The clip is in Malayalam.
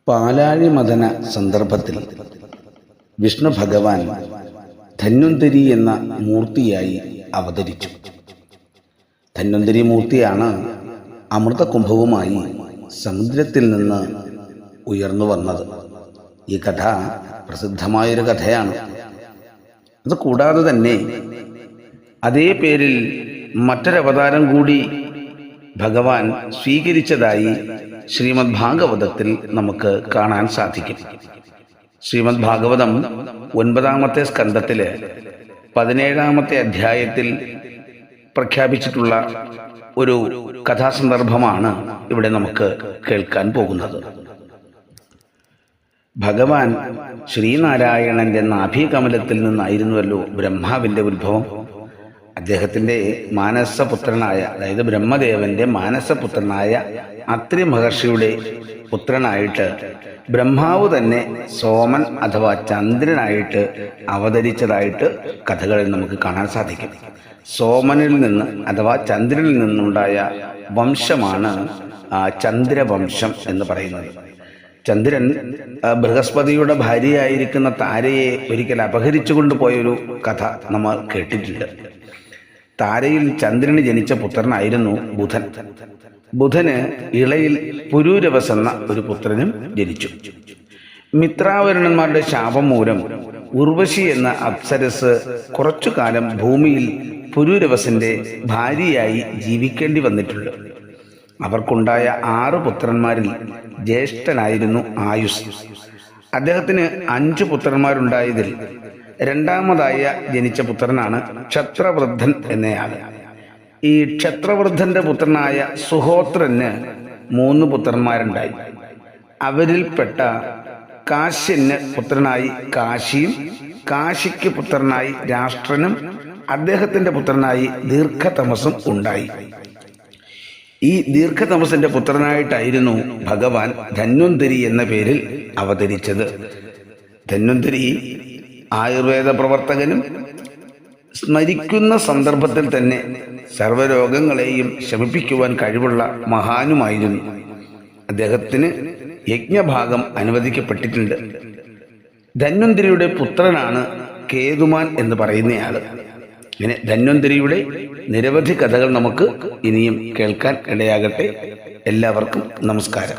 പാലാഴി മദന സന്ദർഭത്തിൽ വിഷ്ണു ഭഗവാൻ ധന്വന്തരി എന്ന മൂർത്തിയായി അവതരിച്ചു. ധന്വന്തരി മൂർത്തിയാണ് അമൃതകുംഭവുമായി സമുദ്രത്തിൽ നിന്ന് ഉയർന്നു വന്നത്. ഈ കഥ പ്രസിദ്ധമായൊരു കഥയാണ്. അത് കൂടാതെ തന്നെ അതേ പേരിൽ മറ്റൊരവതാരം കൂടി ഭഗവാൻ സ്വീകരിച്ചതായി ശ്രീമദ് ഭാഗവതത്തിൽ നമുക്ക് കാണാൻ സാധിക്കും. ശ്രീമദ് ഭാഗവതം 9-ാമത്തെ സ്കന്ധത്തില് 17-ാമത്തെ അധ്യായത്തിൽ പ്രഖ്യാപിച്ചിട്ടുള്ള ഒരു കഥാസന്ദർഭമാണ് ഇവിടെ നമുക്ക് കേൾക്കാൻ പോകുന്നത്. ഭഗവാൻ ശ്രീനാരായണന്റെ നാഭീകമലത്തിൽ നിന്നായിരുന്നുവല്ലോ ബ്രഹ്മാവിന്റെ ഉത്ഭവം. അദ്ദേഹത്തിന്റെ മാനസപുത്രനായ, അതായത് ബ്രഹ്മദേവന്റെ മാനസപുത്രനായ അത്രി മഹർഷിയുടെ പുത്രനായിട്ട് ബ്രഹ്മാവ് തന്നെ സോമൻ അഥവാ ചന്ദ്രനായിട്ട് അവതരിച്ചതായിട്ട് കഥകളിൽ നമുക്ക് കാണാൻ സാധിക്കും. സോമനിൽ നിന്ന് അഥവാ ചന്ദ്രനിൽ നിന്നുണ്ടായ വംശമാണ് ചന്ദ്രവംശം എന്ന് പറയുന്നത്. ചന്ദ്രൻ ബൃഹസ്പതിയുടെ ഭാര്യയായിരിക്കുന്ന താരയെ ഒരിക്കൽ അപഹരിച്ചു കൊണ്ടുപോയൊരു കഥ നമ്മൾ കേട്ടിട്ടുണ്ട്. താരയിൽ ചന്ദ്രന് ജനിച്ച പുത്രനായിരുന്നു ബുധൻ. ബുധന് ഇളയിൽ പുരൂരവസ് എന്ന ഒരു പുത്രനും ജനിച്ചു. മിത്രാവരുണന്മാരുടെ ശാപം മൂലം ഉർവശി എന്ന അപ്സരസ് കുറച്ചു കാലം ഭൂമിയിൽ പുരൂരവസിന്റെ ഭാര്യയായി ജീവിക്കേണ്ടി വന്നിട്ടുണ്ട്. അവർക്കുണ്ടായ 6 പുത്രന്മാരിൽ ജ്യേഷ്ഠനായിരുന്നു ആയുസ്. അദ്ദേഹത്തിന് 5 പുത്രന്മാരുണ്ടായതിൽ രണ്ടാമതായ ജനിച്ച പുത്രനാണ് ക്ഷത്രവൃദ്ധൻ എന്നയാൾ. ഈ ക്ഷത്രവൃദ്ധന്റെ പുത്രനായ സുഹോത്രന് 3 പുത്രന്മാരുണ്ടായി. അവരിൽപ്പെട്ട കാശ്യന് പുത്രനായി കാശിയും, കാശിക്ക് പുത്രനായി രാഷ്ട്രനും, അദ്ദേഹത്തിന്റെ പുത്രനായി ദീർഘതമസും ഉണ്ടായി. ഈ ദീർഘതമസിന്റെ പുത്രനായിട്ടായിരുന്നു ഭഗവാൻ ധന്വന്തരി എന്ന പേരിൽ അവതരിച്ചത്. ധന്വന്തരി ആയുർവേദ പ്രവർത്തകനും സ്മരിക്കുന്ന സന്ദർഭത്തിൽ തന്നെ സർവ്വരോഗങ്ങളെയും ശമിപ്പിക്കുവാൻ കഴിവുള്ള മഹാനുമായിരുന്നു. അദ്ദേഹത്തിന് യജ്ഞഭാഗം അനുവദിക്കപ്പെട്ടിട്ടുണ്ട്. ധന്വന്തരിയുടെ പുത്രനാണ് കേതുമാൻ എന്ന് പറയുന്നയാള്. ഇങ്ങനെ ധന്വന്തരിയുടെ നിരവധി കഥകൾ നമുക്ക് ഇനിയും കേൾക്കാൻ ഇടയാകട്ടെ. എല്ലാവർക്കും നമസ്കാരം.